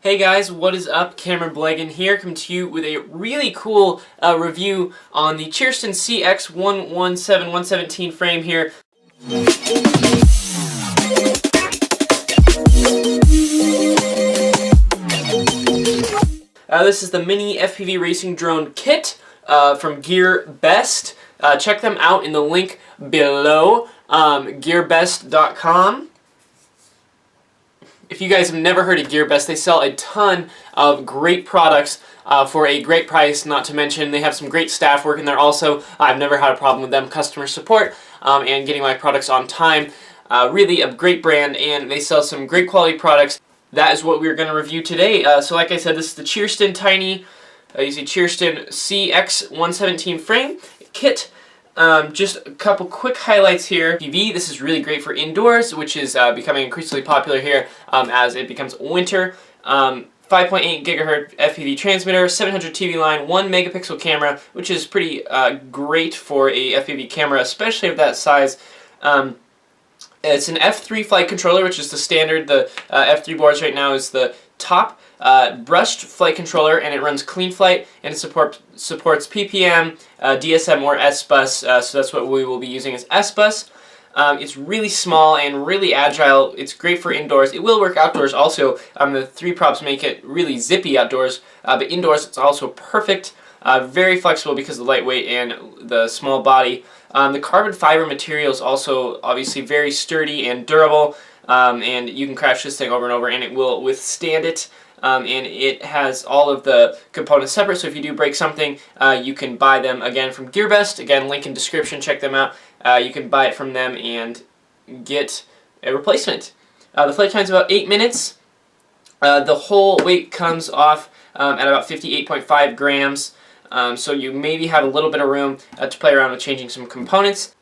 Hey guys, what is up? Cameron Blegen here, coming to you with a really cool review on the Cheerson CX117 frame here. This is the mini FPV racing drone kit from Gearbest. Check them out in the link below, gearbest.com. If you guys have never heard of Gearbest, they sell a ton of great products for a great price, not to mention they have some great staff working there also. I've never had a problem with them. Customer support and getting my products on time. Really a great brand, and they sell some great quality products. That is what we're going to review today. So like I said, this is the Cheerson Cheerson CX117 frame kit. Just a couple quick highlights here. FPV, this is really great for indoors, which is becoming increasingly popular here as it becomes winter. 5.8 gigahertz FPV transmitter, 700 TV line, 1 megapixel camera, which is pretty great for a FPV camera, especially of that size. It's an F3 flight controller, which is the standard. The F3 boards right now is the top brushed flight controller, and it runs clean flight, and it supports PPM, DSM, or S-Bus, so that's what we will be using as S-Bus. It's really small and really agile. It's great for indoors. It will work outdoors also. The 3 props make it really zippy outdoors, but indoors it's also perfect. Very flexible because of the lightweight and the small body. The carbon fiber material is also obviously very sturdy and durable, and you can crash this thing over and over and it will withstand it. And it has all of the components separate, so if you do break something, you can buy them again from Gearbest. Again, link in description, check them out. You can buy it from them and get a replacement. The flight time is about 8 minutes. The whole weight comes off at about 58.5 grams. So you maybe have a little bit of room to play around with changing some components.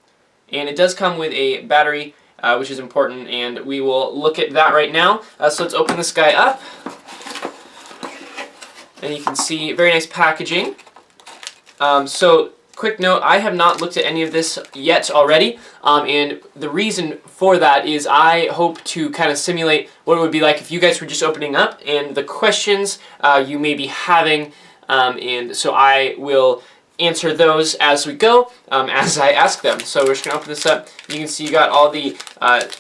And it does come with a battery, which is important, and we will look at that right now. So let's open this guy up. And you can see very nice packaging. So quick note, I have not looked at any of this yet already, and the reason for that is I hope to kind of simulate what it would be like if you guys were just opening up and the questions you may be having. And so I will answer those as we go, as I ask them. So we're just going to open this up. You can see you got all the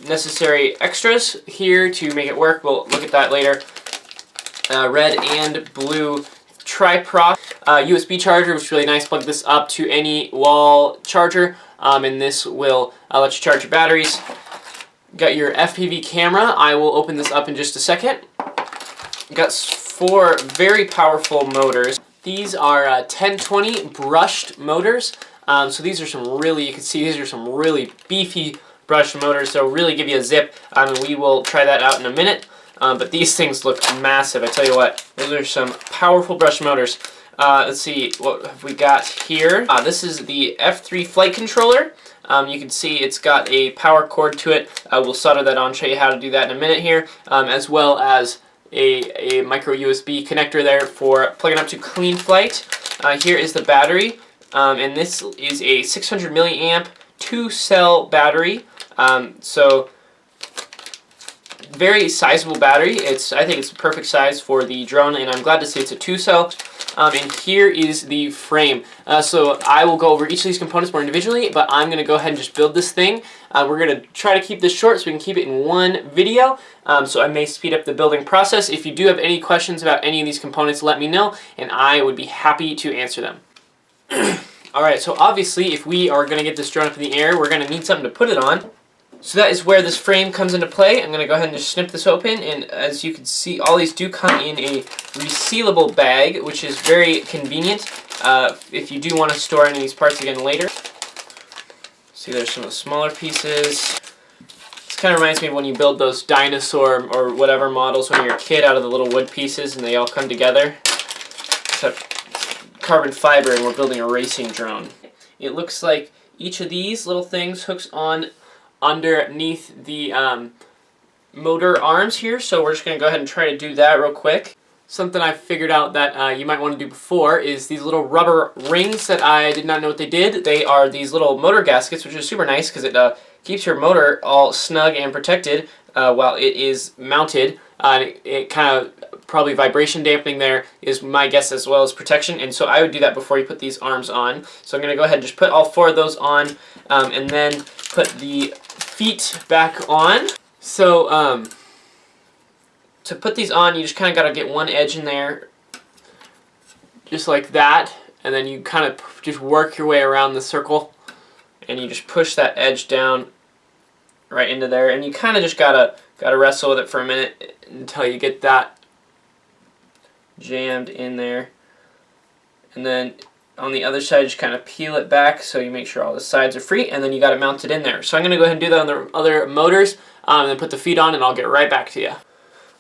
necessary extras here to make it work. We'll look at that later. Red and blue tri-prop USB charger, which is really nice. Plug this up to any wall charger, and this will let you charge your batteries. Got your FPV camera. I will open this up in just a second. Got 4 very powerful motors. These are 1020 brushed motors. So these are some really, you can see these are some really beefy brushed motors. They'll really give you a zip. And we will try that out in a minute. But these things look massive. I tell you what, those are some powerful brush motors. Let's see, what have we got here? This is the F3 flight controller. You can see it's got a power cord to it. We'll solder that on, show you how to do that in a minute here, as well as a micro USB connector there for plugging up to clean flight. Here is the battery, and this is a 600 milliamp 2-cell battery. So very sizable battery. I think it's the perfect size for the drone, and I'm glad to see it's a 2-cell. And here is the frame. So I will go over each of these components more individually, but I'm going to go ahead and just build this thing. We're going to try to keep this short so we can keep it in one video. So I may speed up the building process. If you do have any questions about any of these components, let me know, and I would be happy to answer them. Alright, so obviously if we are going to get this drone up in the air, we're going to need something to put it on. So that is where this frame comes into play. I'm going to go ahead and just snip this open, and as you can see, all these do come in a resealable bag, which is very convenient if you do want to store any of these parts again later. See, there's some of the smaller pieces. This kind of reminds me of when you build those dinosaur or whatever models when you're a kid out of the little wood pieces and they all come together. Except carbon fiber, and we're building a racing drone. It looks like each of these little things hooks on underneath the motor arms here, so we're just going to go ahead and try to do that real quick. Something I figured out that you might want to do before is these little rubber rings that I did not know what they did. They are these little motor gaskets, which is super nice because it keeps your motor all snug and protected while it is mounted. It kind of probably vibration dampening there is my guess, as well as protection, and so I would do that before you put these arms on. So I'm going to go ahead and just put all 4 of those on, and then put the feet back on. So to put these on, you just kind of got to get one edge in there, just like that, and then you kind of just work your way around the circle, and you just push that edge down right into there, and you kind of just gotta wrestle with it for a minute until you get that jammed in there. And then on the other side, just kind of peel it back so you make sure all the sides are free, and then you got it mounted in there. So I'm gonna go ahead and do that on the other motors, and then put the feet on, and I'll get right back to you.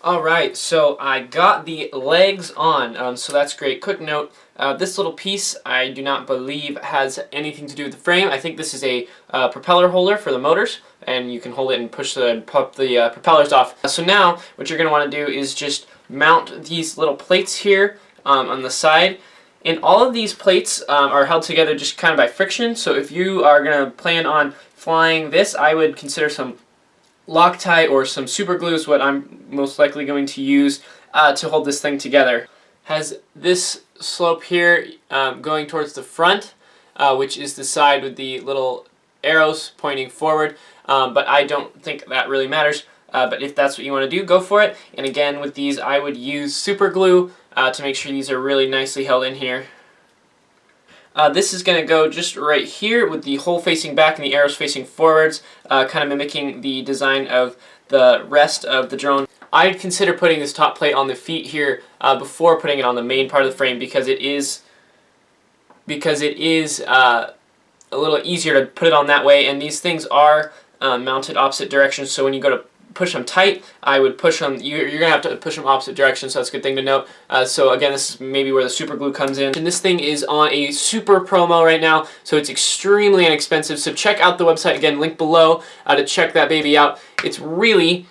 Alright, so I got the legs on, so that's great. Quick note, this little piece I do not believe has anything to do with the frame. I think this is a propeller holder for the motors, and you can hold it and pop the propellers off. So now what you're going to want to do is just mount these little plates here on the side. And all of these plates are held together just kind of by friction, so if you are going to plan on flying this, I would consider some Loctite or some super glue is what I'm most likely going to use to hold this thing together. Has this slope here going towards the front, which is the side with the little arrows pointing forward, but I don't think that really matters. But if that's what you want to do, go for it. And again, with these, I would use super glue to make sure these are really nicely held in here. This is going to go just right here with the hole facing back and the arrows facing forwards, kind of mimicking the design of the rest of the drone. I'd consider putting this top plate on the feet here before putting it on the main part of the frame, because it is a little easier to put it on that way, and these things are mounted opposite directions, so when you go to push them tight, I would push them, you're going to have to push them opposite directions, so that's a good thing to note. So again, this is maybe where the super glue comes in. And this thing is on a super promo right now, so it's extremely inexpensive. So check out the website, again, link below to check that baby out. It's really,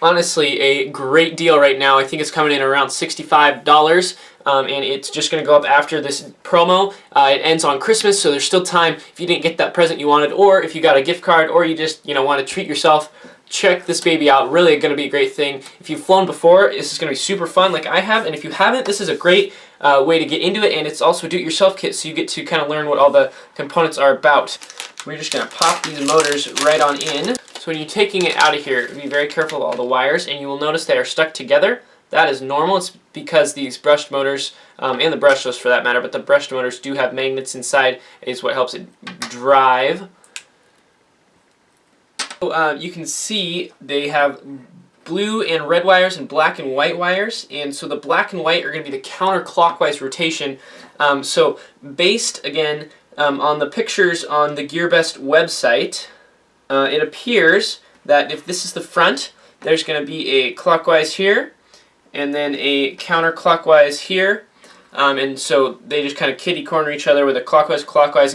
honestly, a great deal right now. I think it's coming in around $65. And it's just going to go up after this promo. It ends on Christmas, so there's still time if you didn't get that present you wanted, or if you got a gift card, or you just want to treat yourself. Check this baby out. Really going to be a great thing. If you've flown before, this is going to be super fun like I have, and if you haven't, this is a great way to get into it, and it's also a do-it-yourself kit, so you get to kind of learn what all the components are about. We're just going to pop these motors right on in. So when you're taking it out of here, be very careful of all the wires, and you will notice they are stuck together. That is normal. It's because these brushed motors, and the brushless for that matter, but the brushed motors do have magnets inside, is what helps it drive. You can see they have blue and red wires and black and white wires, and so the black and white are going to be the counterclockwise rotation. So based, again, on the pictures on the Gearbest website, it appears that if this is the front, there's going to be a clockwise here, and then a counterclockwise here. And so they just kind of kitty corner each other with a clockwise,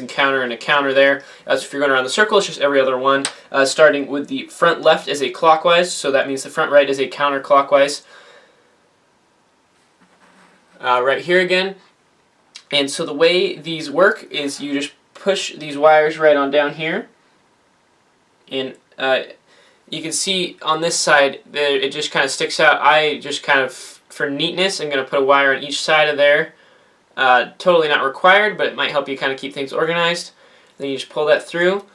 and a counter there. So if you're going around the circle, it's just every other one. Starting with the front left as a clockwise, so that means the front right is a counterclockwise. Right here again. And so the way these work is you just push these wires right on down here. And you can see on this side, it just kind of sticks out. I just kind of, for neatness, I'm going to put a wire on each side of there. Totally not required, but it might help you kind of keep things organized. Then you just pull that through.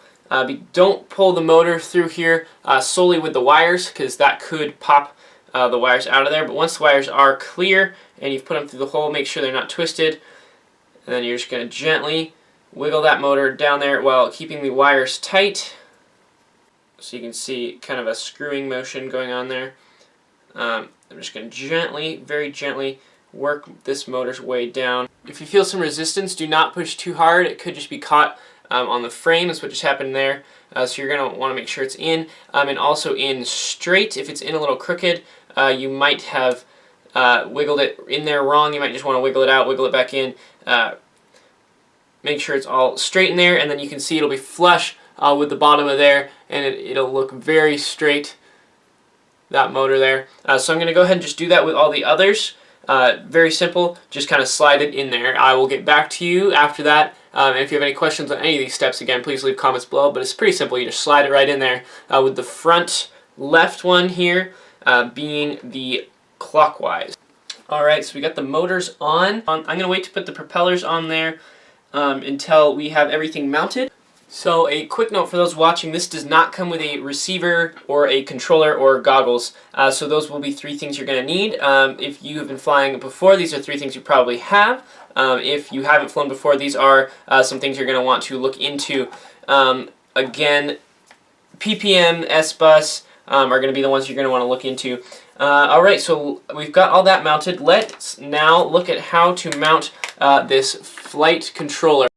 Don't pull the motor through here solely with the wires, because that could pop the wires out of there. But once the wires are clear and you've put them through the hole, make sure they're not twisted. And then you're just going to gently wiggle that motor down there while keeping the wires tight. So you can see kind of a screwing motion going on there. I'm just going to gently, very gently, work this motor's way down. If you feel some resistance, do not push too hard. It could just be caught on the frame. That's what just happened there. So you're going to want to make sure it's in, and also in straight. If it's in a little crooked, you might have wiggled it in there wrong. You might just want to wiggle it out, wiggle it back in. Make sure it's all straight in there, and then you can see it'll be flush with the bottom of there, and it'll look very straight, that motor there. So I'm going to go ahead and just do that with all the others. Very simple, just kind of slide it in there. I will get back to you after that. And if you have any questions on any of these steps, again, please leave comments below, but it's pretty simple. You just slide it right in there, with the front left one here being the clockwise. Alright, so we got the motors on. I'm going to wait to put the propellers on there until we have everything mounted. So a quick note for those watching, this does not come with a receiver or a controller or goggles. So those will be 3 things you're going to need. If you have been flying before, these are 3 things you probably have. If you haven't flown before, these are some things you're going to want to look into. Again, PPM, S-Bus are going to be the ones you're going to want to look into. Alright, so we've got all that mounted. Let's now look at how to mount this flight controller.